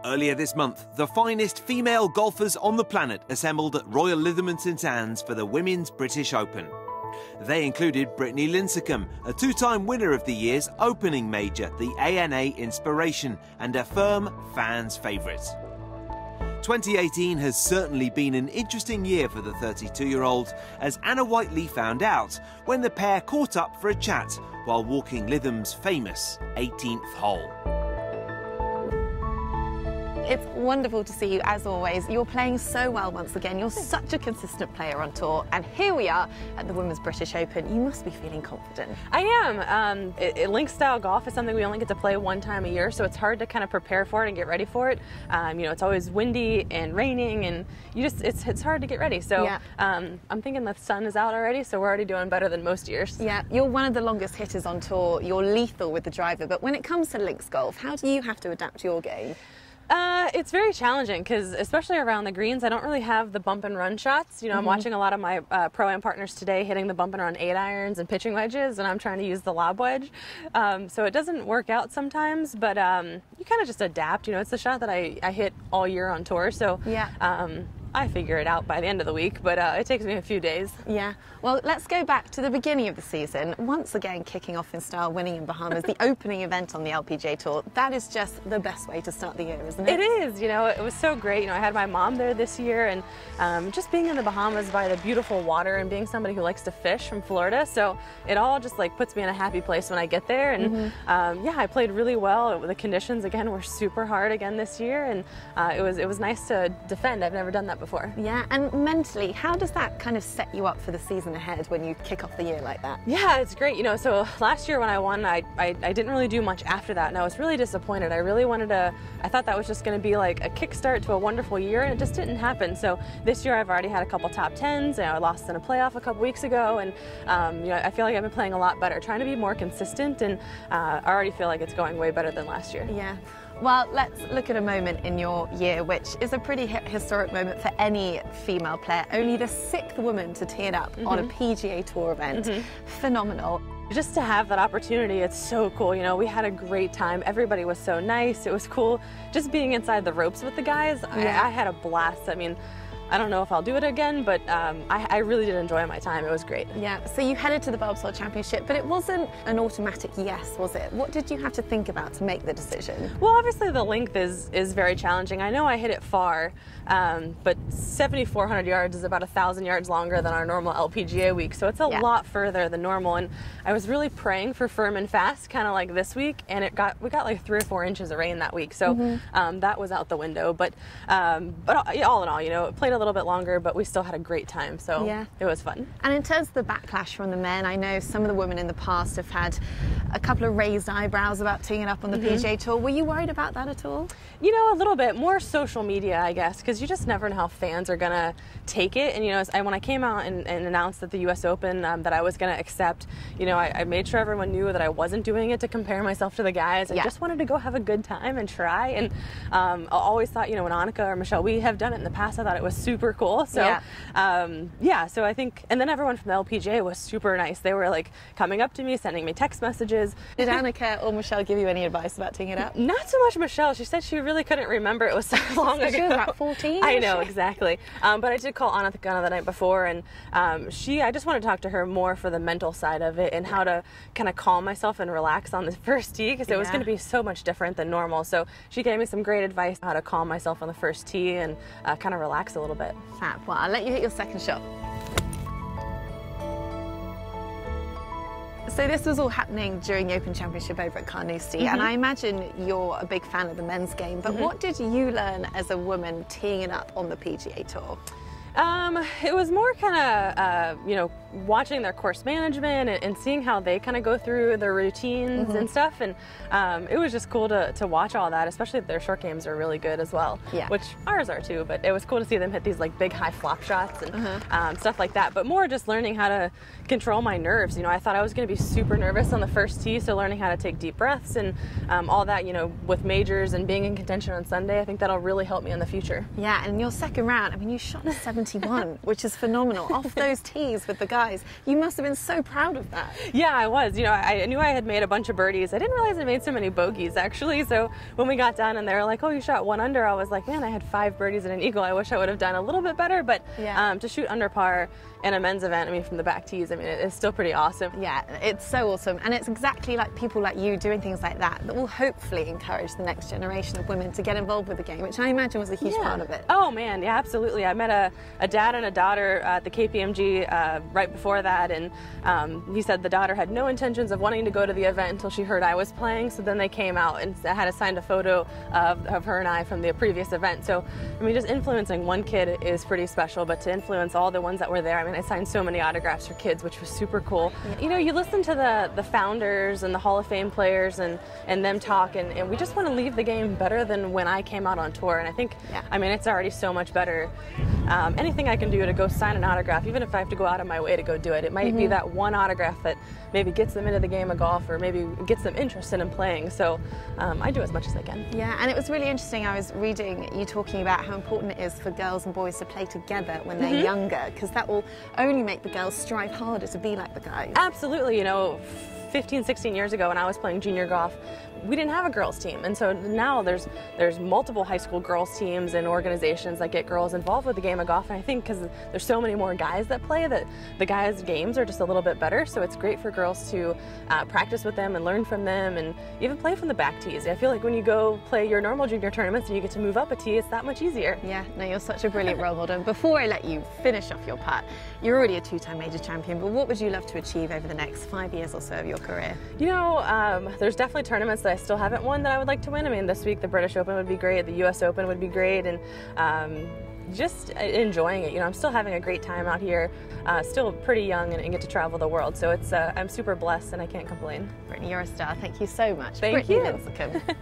Earlier this month, the finest female golfers on the planet assembled at Royal Lytham St Anne's for the Women's British Open. They included Brittany Lincicome, a two-time winner of the year's opening major, the ANA Inspiration, and a firm fans' favourite. 2018 has certainly been an interesting year for the 32-year-old, as Anna Whiteley found out when the pair caught up for a chat while walking Lytham's famous 18th hole. It's wonderful to see you, as always. You're playing so well once again. You're such a consistent player on tour. And here we are at the Women's British Open. You must be feeling confident. I am. Link-style golf is something we only get to play one time a year, so it's hard to kind of prepare for it and get ready for it. It's always windy and raining, and it's hard to get ready. So yeah. I'm thinking the sun is out already, so we're already doing better than most years. Yeah, you're one of the longest hitters on tour. You're lethal with the driver. But when it comes to links golf, how do you have to adapt your game? It's very challenging because, especially around the greens, I don't really have the bump and run shots. I'm watching a lot of my pro-am partners today hitting the bump and run 8-irons and pitching wedges, and I'm trying to use the lob wedge. So it doesn't work out sometimes, but you kind of just adapt. It's the shot that I hit all year on tour, so yeah. I figure it out by the end of the week, but it takes me a few days. Yeah. Well, let's go back to the beginning of the season. Once again, kicking off in style, winning in Bahamas, the opening event on the LPGA Tour. That is just the best way to start the year, isn't it? It is. It was so great. I had my mom there this year, and just being in the Bahamas by the beautiful water and being somebody who likes to fish from Florida, so it all just puts me in a happy place when I get there. And yeah, I played really well. The conditions again were super hard again this year, and it was nice to defend. I've never done that before. Yeah, and mentally, how does that kind of set you up for the season ahead when you kick off the year like that? Yeah, it's great. So last year when I won, I didn't really do much after that, and I was really disappointed. I really wanted to, I thought that was just going to be like a kickstart to a wonderful year, and it just didn't happen. So this year I've already had a couple top 10s, and I lost in a playoff a couple weeks ago, and I feel like I've been playing a lot better, trying to be more consistent, and I already feel like it's going way better than last year. Yeah. Well, let's look at a moment in your year, which is a pretty historic moment for any female player. Only the 6th woman to tee it up on a PGA Tour event. Phenomenal. Just to have that opportunity, it's so cool. We had a great time. Everybody was so nice. It was cool just being inside the ropes with the guys. Yeah. I had a blast. I don't know if I'll do it again, but I really did enjoy my time. It was great. Yeah, so you headed to the Barbasol Championship, but it wasn't an automatic yes, was it? What did you have to think about to make the decision? Well, obviously the length is very challenging. I know I hit it far, but 7,400 yards is about 1,000 yards longer than our normal LPGA week, so it's a lot further than normal. And I was really praying for firm and fast, kind of like this week, and we got like 3 or 4 inches of rain that week, so that was out the window. But all in all, it played a little bit longer, but we still had a great time, so yeah. It was fun. And in terms of the backlash from the men, I know some of the women in the past have had a couple of raised eyebrows about teeing it up on the PGA Tour. Were you worried about that at all? A little bit. More social media, I guess, because you just never know how fans are going to take it. And, when I came out and announced at the U.S. Open that I was going to accept, I made sure everyone knew that I wasn't doing it to compare myself to the guys. I just wanted to go have a good time and try. And I always thought, when Annika or Michelle, we have done it in the past, I thought it was super cool. So, so I think, and then everyone from the LPGA was super nice. They were coming up to me, sending me text messages. Did Annika or Michelle give you any advice about teeing it up? Not so much Michelle. She said she really couldn't remember. It was so long ago. She was about 14. I know, exactly. But I did call Annika the night before, and I just want to talk to her more for the mental side of it and how to kind of calm myself and relax on the first tee, because it was going to be so much different than normal. So she gave me some great advice on how to calm myself on the first tee and kind of relax a little bit. Fab. Well, I'll let you hit your second shot. So this was all happening during the Open Championship over at Carnoustie, and I imagine you're a big fan of the men's game, but what did you learn as a woman teeing it up on the PGA Tour? It was more kind of, watching their course management and seeing how they kind of go through their routines and stuff. And it was just cool to watch all that, especially if their short games are really good as well, which ours are too. But it was cool to see them hit these big high flop shots and stuff like that. But more just learning how to control my nerves. I thought I was going to be super nervous on the first tee, so learning how to take deep breaths and all that, with majors and being in contention on Sunday, I think that'll really help me in the future. Yeah, and your second round, you shot a 71, which is phenomenal, off those tees with the guys. guys. You must have been so proud of that. Yeah, I was. You know, I knew I had made a bunch of birdies. I didn't realize I made so many bogeys, actually. So when we got done and they were like, oh, you shot 1 under, I was like, man, I had 5 birdies and an eagle. I wish I would have done a little bit better. But to shoot under par in a men's event, I mean, from the back tees, I mean, it's still pretty awesome. Yeah, it's so awesome. And it's exactly like people like you doing things like that that will hopefully encourage the next generation of women to get involved with the game, which I imagine was a huge part of it. Oh, man, yeah, absolutely. I met a dad and a daughter at the KPMG right before that, and he said the daughter had no intentions of wanting to go to the event until she heard I was playing, so then they came out and had signed a photo of her and I from the previous event. So, I mean, just influencing one kid is pretty special, but to influence all the ones that were there, I mean, I signed so many autographs for kids, which was super cool. You know, you listen to the founders and the Hall of Fame players and them talk, and we just want to leave the game better than when I came out on tour. And I think, I mean, it's already so much better. Anything I can do to go sign an autograph, even if I have to go out of my way to go do it, it might be that one autograph that maybe gets them into the game of golf or maybe gets them interested in playing. So I do as much as I can. Yeah, and it was really interesting. I was reading you talking about how important it is for girls and boys to play together when they're younger, because that will only make the girls strive harder to be like the guys. Absolutely. You know, 15, 16 years ago when I was playing junior golf, we didn't have a girls team, and so now there's multiple high school girls teams and organizations that get girls involved with the game of golf. And I think because there's so many more guys that play, that the guys' games are just a little bit better, so it's great for girls to practice with them and learn from them and even play from the back tees. I feel like when you go play your normal junior tournaments and you get to move up a tee, it's that much easier. Yeah, no, you're such a brilliant role model. And before I let you finish off your part, you're already a 2-time major champion, but what would you love to achieve over the next 5 years or so of your career? You know, there's definitely tournaments that I still haven't won that I would like to win. I mean, this week the British Open would be great, the US Open would be great, and just enjoying it. You know, I'm still having a great time out here, still pretty young and get to travel the world. So it's I'm super blessed and I can't complain. Brittany, you're a star. Thank you so much. Thank Brittany you. Lincicome.